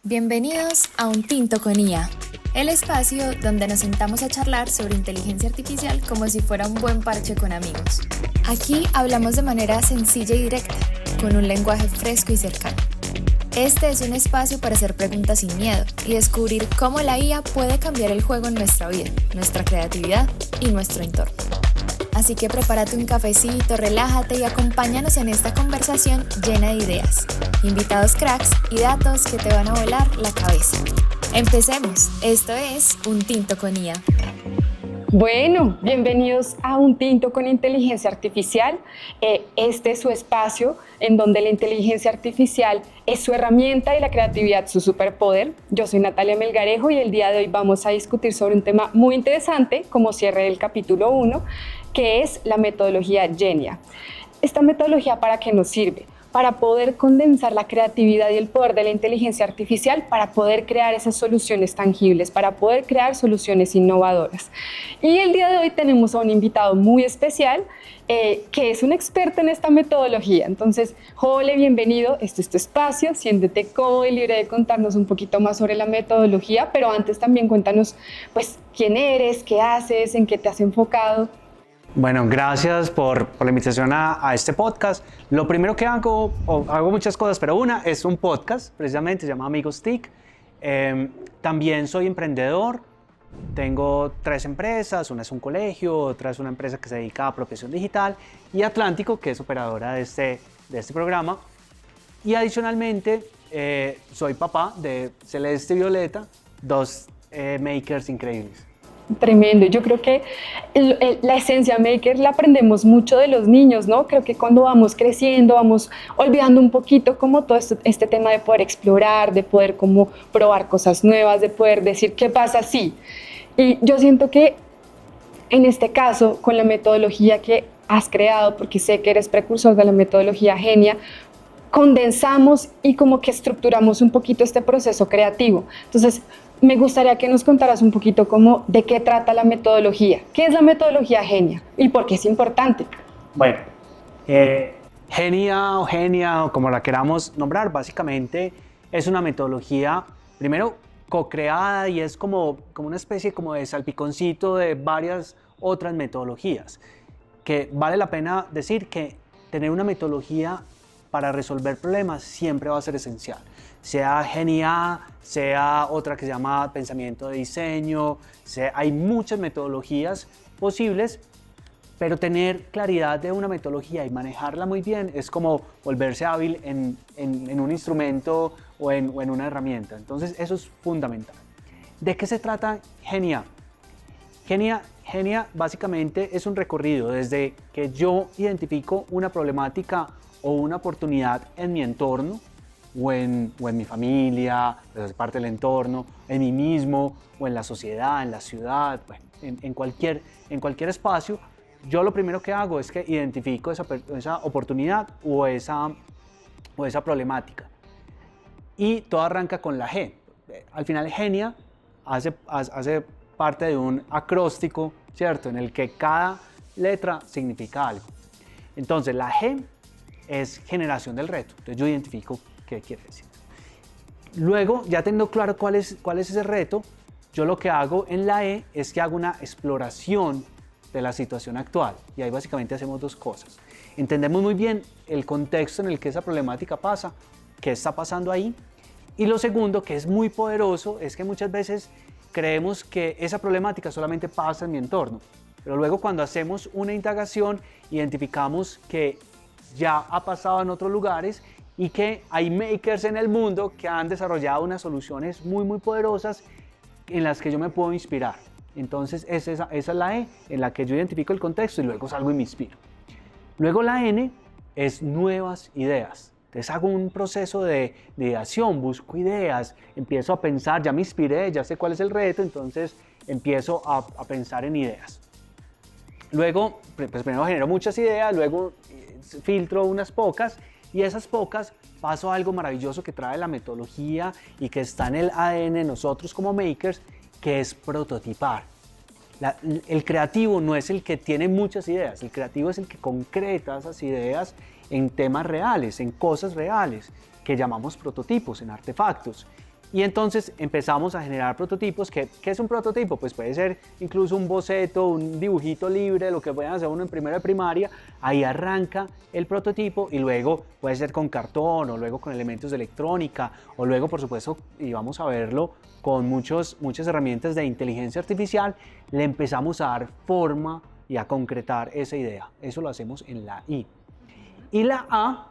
Bienvenidos a Un Tinto con IA, el espacio donde nos sentamos a charlar sobre inteligencia artificial como si fuera un buen parche con amigos. Aquí hablamos de manera sencilla y directa, con un lenguaje fresco y cercano. Este es un espacio para hacer preguntas sin miedo y descubrir cómo la IA puede cambiar el juego en nuestra vida, nuestra creatividad y nuestro entorno. Así que prepárate un cafecito, relájate y acompáñanos en esta conversación llena de ideas, invitados cracks y datos que te van a volar la cabeza. Empecemos, esto es Un Tinto con IA. Bueno, bienvenidos a Un Tinto con Inteligencia Artificial. Este es su espacio en donde la inteligencia artificial es su herramienta y la creatividad su superpoder. Yo soy Natalia Melgarejo y el día de hoy vamos a discutir sobre un tema muy interesante como cierre del capítulo 1, que es la metodología Genia. ¿Esta metodología para qué nos sirve? Para poder condensar la creatividad y el poder de la inteligencia artificial para poder crear esas soluciones tangibles, para poder crear soluciones innovadoras. Y el día de hoy tenemos a un invitado muy especial que es un experto en esta metodología. Entonces, Jole, bienvenido, este es tu espacio, siéntete cómodo y libre de contarnos un poquito más sobre la metodología, pero antes también cuéntanos, pues, quién eres, qué haces, en qué te has enfocado. Bueno, gracias por la invitación a este podcast. Lo primero que hago muchas cosas, pero una es un podcast, precisamente, se llama Amigos TIC. También soy emprendedor, tengo 3 empresas, una es un colegio, otra es una empresa que se dedica a apropiación digital y Atlántico, que es operadora de este programa. Y adicionalmente, soy papá de Celeste y Violeta, 2 makers increíbles. Tremendo. Yo creo que la esencia maker la aprendemos mucho de los niños, ¿no? Creo que cuando vamos creciendo, vamos olvidando un poquito como todo este tema de poder explorar, de poder como probar cosas nuevas, de poder decir qué pasa si. Y yo siento que en este caso, con la metodología que has creado, porque sé que eres precursor de la metodología Genia, condensamos y como que estructuramos un poquito este proceso creativo. Entonces, me gustaría que nos contaras un poquito como de qué trata la metodología. ¿Qué es la metodología Genia y por qué es importante? Bueno, Genia o como la queramos nombrar, básicamente es una metodología, primero, co-creada y es como una especie como de salpiconcito de varias otras metodologías. Que vale la pena decir que tener una metodología para resolver problemas siempre va a ser esencial. Sea Genia, sea otra que se llama pensamiento de diseño, hay muchas metodologías posibles, pero tener claridad de una metodología y manejarla muy bien es como volverse hábil en un instrumento o en una herramienta. Entonces eso es fundamental. ¿De qué se trata Genia? Genia básicamente es un recorrido desde que yo identifico una problemática o una oportunidad en mi entorno, o en mi familia, pues, parte del entorno, en mí mismo, o en la sociedad, en la ciudad, bueno, en cualquier espacio, yo lo primero que hago es que identifico esa oportunidad o esa problemática. Y todo arranca con la G. Al final, Genia hace parte de un acróstico, ¿cierto?, en el que cada letra significa algo. Entonces, la G es generación del reto. Entonces, yo identifico qué quiere decir. Luego, ya teniendo claro cuál es ese reto, yo lo que hago en la E es que hago una exploración de la situación actual. Y ahí básicamente hacemos 2 cosas. Entendemos muy bien el contexto en el que esa problemática pasa, qué está pasando ahí. Y lo segundo, que es muy poderoso, es que muchas veces creemos que esa problemática solamente pasa en mi entorno. Pero luego cuando hacemos una indagación, identificamos que ya ha pasado en otros lugares y que hay makers en el mundo que han desarrollado unas soluciones muy, muy poderosas en las que yo me puedo inspirar. Entonces, esa es la E, en la que yo identifico el contexto y luego salgo y me inspiro. Luego la N es nuevas ideas. Entonces hago un proceso de ideación, busco ideas, empiezo a pensar, ya me inspiré, ya sé cuál es el reto, entonces empiezo a pensar en ideas. Luego, pues primero genero muchas ideas, luego filtro unas pocas y esas pocas paso a algo maravilloso que trae la metodología y que está en el ADN de nosotros como makers, que es prototipar. El creativo no es el que tiene muchas ideas, el creativo es el que concreta esas ideas en temas reales, en cosas reales, que llamamos prototipos, en artefactos. Y entonces empezamos a generar prototipos. ¿Qué es un prototipo? Pues puede ser incluso un boceto, un dibujito libre, lo que pueden hacer uno en primero de primaria. Ahí arranca el prototipo y luego puede ser con cartón o luego con elementos de electrónica o luego, por supuesto, y vamos a verlo, con muchas herramientas de inteligencia artificial, le empezamos a dar forma y a concretar esa idea. Eso lo hacemos en la I. Y la A,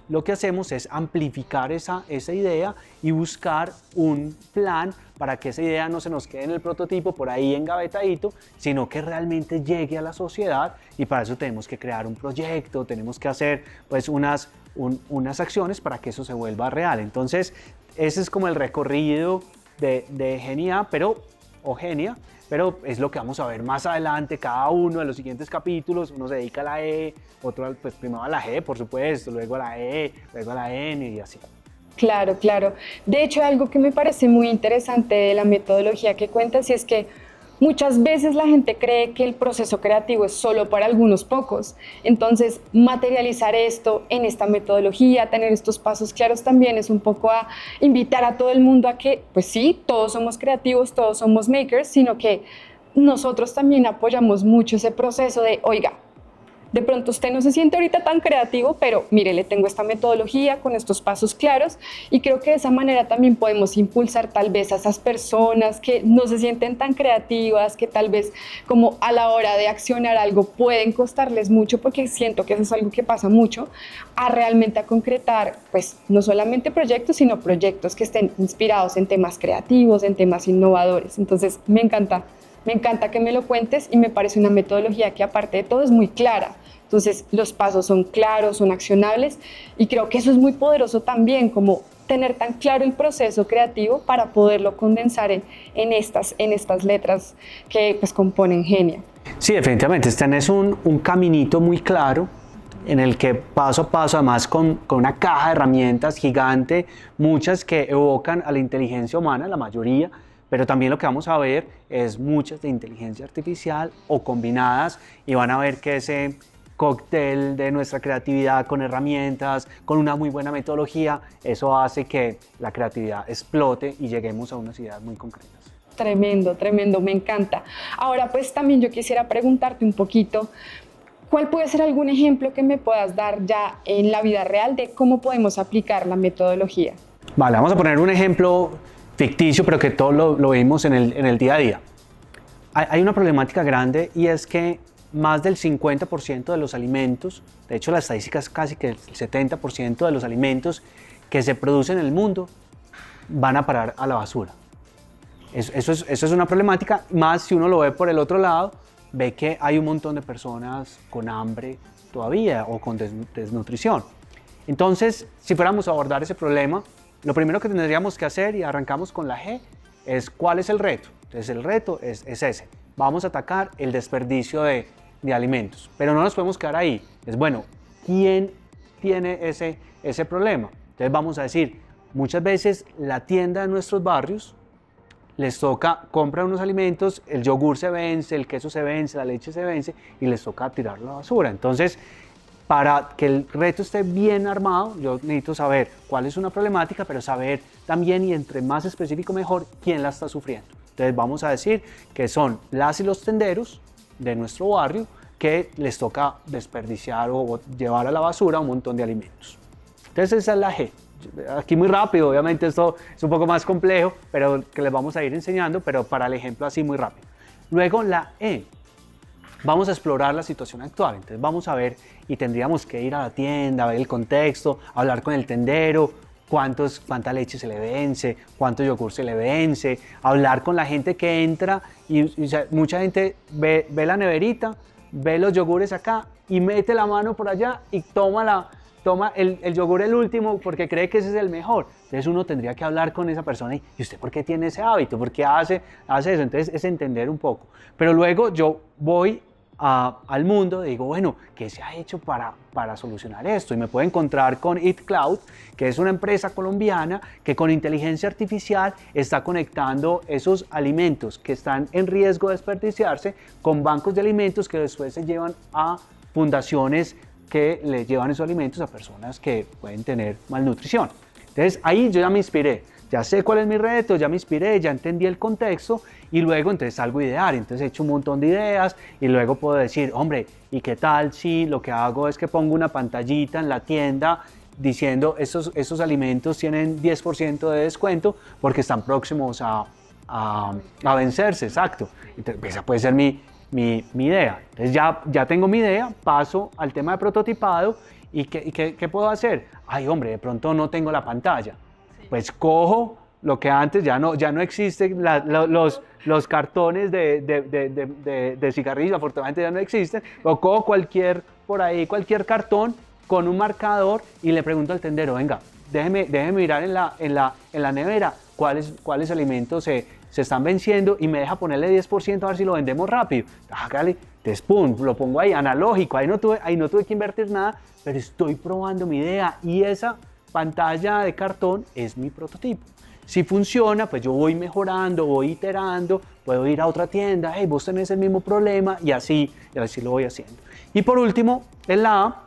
lo que hacemos es amplificar esa idea y buscar un plan para que esa idea no se nos quede en el prototipo por ahí engavetadito, sino que realmente llegue a la sociedad, y para eso tenemos que crear un proyecto, tenemos que hacer pues unas acciones para que eso se vuelva real. Entonces ese es como el recorrido de Genia, o Genia, pero es lo que vamos a ver más adelante. Cada uno de los siguientes capítulos, uno se dedica a la E, otro pues primero a la G, por supuesto, luego a la E, luego a la N y así. Claro, claro. De hecho, algo que me parece muy interesante de la metodología que cuentas, y es que muchas veces la gente cree que el proceso creativo es solo para algunos pocos. Entonces, materializar esto en esta metodología, tener estos pasos claros, también es un poco a invitar a todo el mundo a que, pues sí, todos somos creativos, todos somos makers, sino que nosotros también apoyamos mucho ese proceso de, oiga, de pronto usted no se siente ahorita tan creativo, pero mire, le tengo esta metodología con estos pasos claros, y creo que de esa manera también podemos impulsar tal vez a esas personas que no se sienten tan creativas, que tal vez como a la hora de accionar algo pueden costarles mucho, porque siento que eso es algo que pasa mucho, a realmente a concretar pues no solamente proyectos, sino proyectos que estén inspirados en temas creativos, en temas innovadores. Entonces me encanta que me lo cuentes, y me parece una metodología que aparte de todo es muy clara. Entonces los pasos son claros, son accionables, y creo que eso es muy poderoso también, como tener tan claro el proceso creativo para poderlo condensar en estas letras que pues componen Genia. Sí, definitivamente, tenés un caminito muy claro en el que paso a paso, además con una caja de herramientas gigante, muchas que evocan a la inteligencia humana, la mayoría, pero también lo que vamos a ver es muchas de inteligencia artificial o combinadas, y van a ver que ese cóctel de nuestra creatividad con herramientas, con una muy buena metodología, eso hace que la creatividad explote y lleguemos a unas ideas muy concretas. Tremendo, tremendo, me encanta. Ahora pues también yo quisiera preguntarte un poquito, ¿cuál puede ser algún ejemplo que me puedas dar ya en la vida real de cómo podemos aplicar la metodología? Vale, vamos a poner un ejemplo ficticio, pero que todos lo vimos en el día a día. Hay una problemática grande, y es que más del 50% de los alimentos, de hecho la estadística es casi que el 70% de los alimentos que se producen en el mundo van a parar a la basura. Eso es una problemática, más si uno lo ve por el otro lado, ve que hay un montón de personas con hambre todavía o con desnutrición. Entonces, si fuéramos a abordar ese problema, lo primero que tendríamos que hacer, y arrancamos con la G, es ¿cuál es el reto? Entonces el reto es ese. Vamos a atacar el desperdicio de alimentos, pero no nos podemos quedar ahí. Es bueno, ¿quién tiene ese problema? Entonces vamos a decir, muchas veces la tienda de nuestros barrios les toca, compran unos alimentos, el yogur se vence, el queso se vence, la leche se vence, y les toca tirarlo a la basura. Entonces, para que el reto esté bien armado, yo necesito saber cuál es una problemática, pero saber también, y entre más específico mejor, quién la está sufriendo. Entonces vamos a decir que son las y los tenderos de nuestro barrio que les toca desperdiciar o llevar a la basura un montón de alimentos. Entonces esa es la G. Aquí muy rápido, obviamente esto es un poco más complejo, pero que les vamos a ir enseñando, pero para el ejemplo así muy rápido. Luego la E. Vamos a explorar la situación actual. Entonces vamos a ver, y tendríamos que ir a la tienda, a ver el contexto, hablar con el tendero, cuánta leche se le vence, cuánto yogur se le vence, hablar con la gente que entra, y mucha gente ve la neverita, ve los yogures acá y mete la mano por allá y toma el yogur el último porque cree que ese es el mejor. Entonces uno tendría que hablar con esa persona y ¿usted por qué tiene ese hábito? ¿Por qué hace eso? Entonces es entender un poco. Pero luego yo voy al mundo y digo, bueno, ¿qué se ha hecho para solucionar esto? Y me puedo encontrar con Eat Cloud, que es una empresa colombiana que con inteligencia artificial está conectando esos alimentos que están en riesgo de desperdiciarse con bancos de alimentos que después se llevan a fundaciones que le llevan esos alimentos a personas que pueden tener malnutrición. Entonces ahí yo ya me inspiré. ya sé cuál es mi reto, ya me inspiré, ya entendí el contexto y luego entonces salgo a idear, entonces he hecho un montón de ideas y luego puedo decir, hombre, ¿y qué tal si lo que hago es que pongo una pantallita en la tienda diciendo esos alimentos tienen 10% de descuento porque están próximos a vencerse, exacto. Entonces, esa puede ser mi idea. Entonces ya tengo mi idea, paso al tema de prototipado y ¿qué puedo hacer? Ay, hombre, de pronto no tengo la pantalla. Sí. Pues cojo lo que antes ya no existen, los cartones de cigarrillos, afortunadamente ya no existen, o cojo cualquier cartón con un marcador y le pregunto al tendero, venga, déjeme mirar en la nevera cuáles alimentos se están venciendo y me deja ponerle 10% a ver si lo vendemos rápido. Hágale, pum, lo pongo ahí, analógico, ahí no tuve que invertir nada, pero estoy probando mi idea y esa pantalla de cartón es mi prototipo. Si funciona, pues yo voy mejorando, voy iterando, puedo ir a otra tienda, hey, vos tenés el mismo problema y así lo voy haciendo. Y por último, en la A,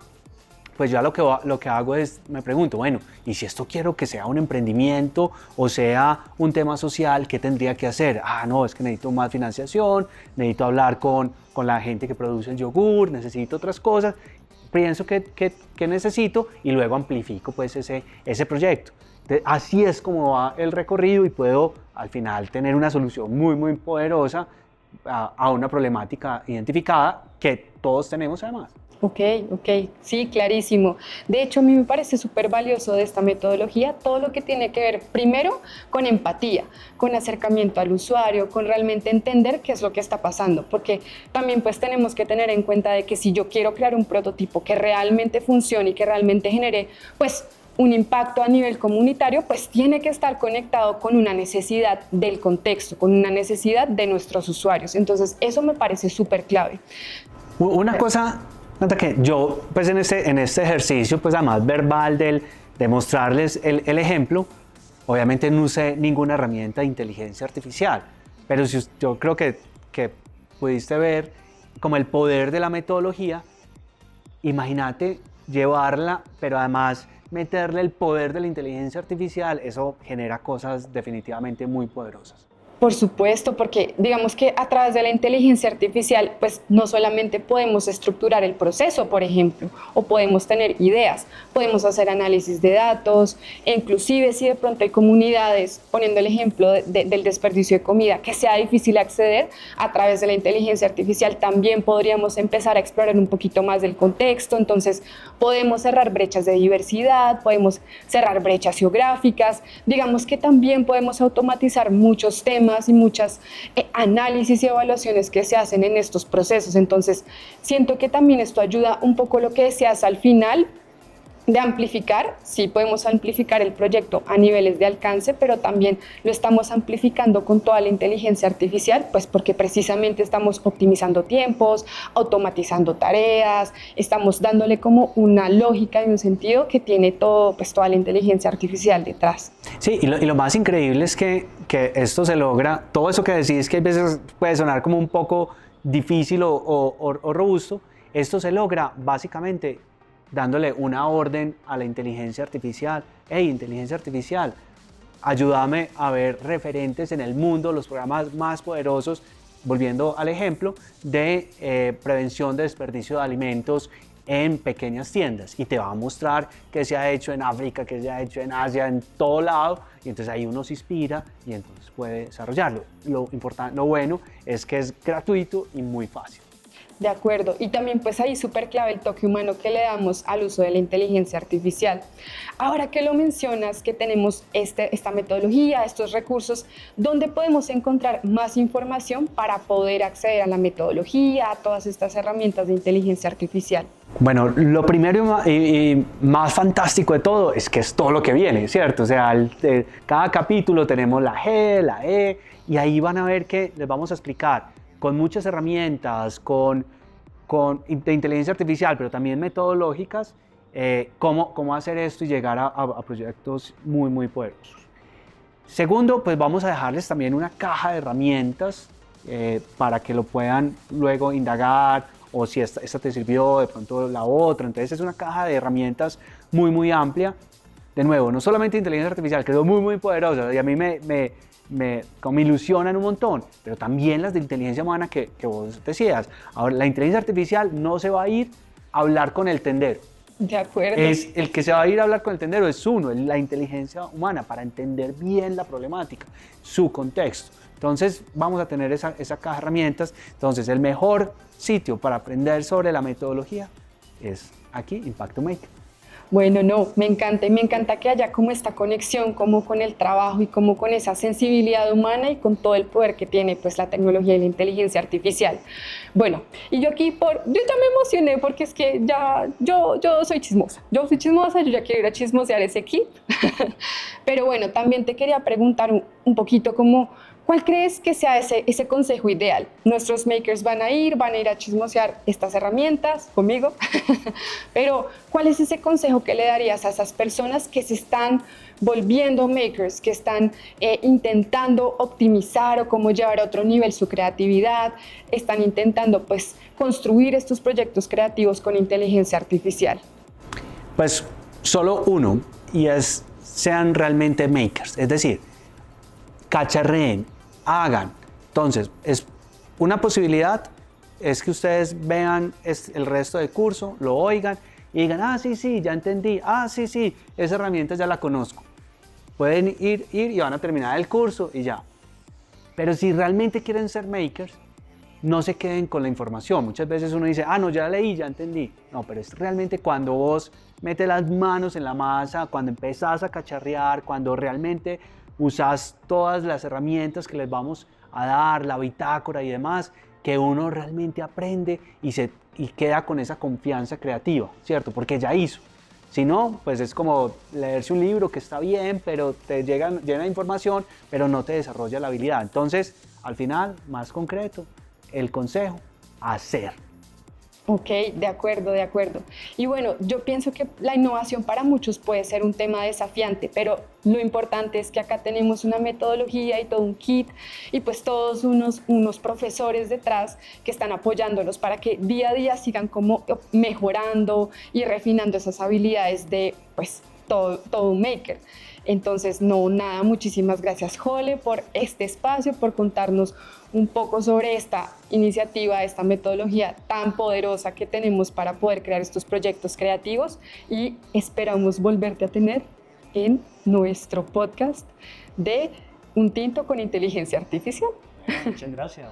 pues ya lo que hago es, me pregunto, bueno, ¿y si esto quiero que sea un emprendimiento o sea un tema social, qué tendría que hacer? Ah, no, es que necesito más financiación, necesito hablar con la gente que produce el yogur, necesito otras cosas, pienso que necesito y luego amplifico pues ese proyecto. Entonces, así es como va el recorrido y puedo al final tener una solución muy, muy poderosa a una problemática identificada que todos tenemos además. Ok, sí, clarísimo. De hecho, a mí me parece súper valioso de esta metodología todo lo que tiene que ver, primero, con empatía, con acercamiento al usuario, con realmente entender qué es lo que está pasando, porque también pues tenemos que tener en cuenta de que si yo quiero crear un prototipo que realmente funcione y que realmente genere, pues, un impacto a nivel comunitario, pues tiene que estar conectado con una necesidad del contexto, con una necesidad de nuestros usuarios. Entonces, eso me parece súper clave. Una cosa que yo, pues en este ejercicio, pues además verbal de mostrarles el ejemplo, obviamente no usé ninguna herramienta de inteligencia artificial, pero yo creo que pudiste ver como el poder de la metodología. Imagínate llevarla, pero además meterle el poder de la inteligencia artificial, eso genera cosas definitivamente muy poderosas. Por supuesto, porque digamos que a través de la inteligencia artificial, pues no solamente podemos estructurar el proceso, por ejemplo, o podemos tener ideas, podemos hacer análisis de datos, e inclusive si de pronto hay comunidades, poniendo el ejemplo del desperdicio de comida, que sea difícil acceder, a través de la inteligencia artificial también podríamos empezar a explorar un poquito más del contexto. Entonces podemos cerrar brechas de diversidad, podemos cerrar brechas geográficas, digamos que también podemos automatizar muchos temas y muchas análisis y evaluaciones que se hacen en estos procesos. Entonces, siento que también esto ayuda un poco lo que decías al final, de amplificar. Sí podemos amplificar el proyecto a niveles de alcance, pero también lo estamos amplificando con toda la inteligencia artificial, pues porque precisamente estamos optimizando tiempos, automatizando tareas, estamos dándole como una lógica y un sentido que tiene todo, pues toda la inteligencia artificial detrás. Sí, y lo más increíble es que esto se logra, todo eso que decís que a veces puede sonar como un poco difícil o robusto, esto se logra básicamente dándole una orden a la inteligencia artificial. Hey, inteligencia artificial, ayúdame a ver referentes en el mundo, los programas más poderosos, volviendo al ejemplo de prevención de desperdicio de alimentos en pequeñas tiendas, y te va a mostrar qué se ha hecho en África, qué se ha hecho en Asia, en todo lado, y entonces ahí uno se inspira y entonces puede desarrollarlo. Lo bueno es que es gratuito y muy fácil. De acuerdo, y también pues ahí súper clave el toque humano que le damos al uso de la inteligencia artificial. Ahora que lo mencionas, que tenemos esta metodología, estos recursos, ¿dónde podemos encontrar más información para poder acceder a la metodología, a todas estas herramientas de inteligencia artificial? Bueno, lo primero y más fantástico de todo es que es todo lo que viene, ¿cierto? O sea, cada capítulo tenemos la G, la E, y ahí van a ver que les vamos a explicar con muchas herramientas, de inteligencia artificial, pero también metodológicas, cómo hacer esto y llegar a proyectos muy, muy poderosos. Segundo, pues vamos a dejarles también una caja de herramientas para que lo puedan luego indagar, o si esta te sirvió, de pronto la otra. Entonces es una caja de herramientas muy, muy amplia de nuevo, no solamente inteligencia artificial, que son muy, muy poderosas y a mí como me ilusionan un montón, pero también las de inteligencia humana que vos decías. Ahora, la inteligencia artificial no se va a ir a hablar con el tendero. De acuerdo. Es el que se va a ir a hablar con el tendero es uno, es la inteligencia humana para entender bien la problemática, su contexto. Entonces vamos a tener esa caja de herramientas. Entonces el mejor sitio para aprender sobre la metodología es aquí, Impacto Maker. Bueno, no, me encanta y me encanta que haya como esta conexión como con el trabajo y como con esa sensibilidad humana y con todo el poder que tiene pues la tecnología y la inteligencia artificial. Bueno, y yo aquí yo ya me emocioné porque es que ya yo soy chismosa, yo ya quiero ir a chismosear ese kit. Pero bueno, también te quería preguntar un poquito como ¿cuál crees que sea ese consejo ideal? Nuestros makers van a ir a chismosear estas herramientas conmigo, pero ¿cuál es ese consejo que le darías a esas personas que se están volviendo makers, que están intentando optimizar o cómo llevar a otro nivel su creatividad, están intentando pues construir estos proyectos creativos con inteligencia artificial? Pues solo uno, y sean realmente makers, es decir, cacharreen, hagan. Entonces, es una posibilidad es que ustedes vean el resto del curso, lo oigan y digan, ah, sí, ya entendí, ah, sí, esa herramienta ya la conozco. Pueden ir y van a terminar el curso y ya. Pero si realmente quieren ser makers, no se queden con la información. Muchas veces uno dice, ah, no, ya leí, ya entendí. No, pero es realmente cuando vos metes las manos en la masa, cuando empezás a cacharrear, cuando realmente usás todas las herramientas que les vamos a dar, la bitácora y demás, que uno realmente aprende y queda con esa confianza creativa, ¿cierto? Porque ya hizo. Si no, pues es como leerse un libro que está bien, pero te llena de información, pero no te desarrolla la habilidad. Entonces, al final, más concreto, el consejo, hacer. Ok, de acuerdo. Y bueno, yo pienso que la innovación para muchos puede ser un tema desafiante, pero lo importante es que acá tenemos una metodología y todo un kit y pues todos unos profesores detrás que están apoyándolos para que día a día sigan como mejorando y refinando esas habilidades de pues todo un maker. Entonces, nada, muchísimas gracias, Jole, por este espacio, por contarnos un poco sobre esta iniciativa, esta metodología tan poderosa que tenemos para poder crear estos proyectos creativos y esperamos volverte a tener en nuestro podcast de Un Tinto con Inteligencia Artificial. Muchas gracias.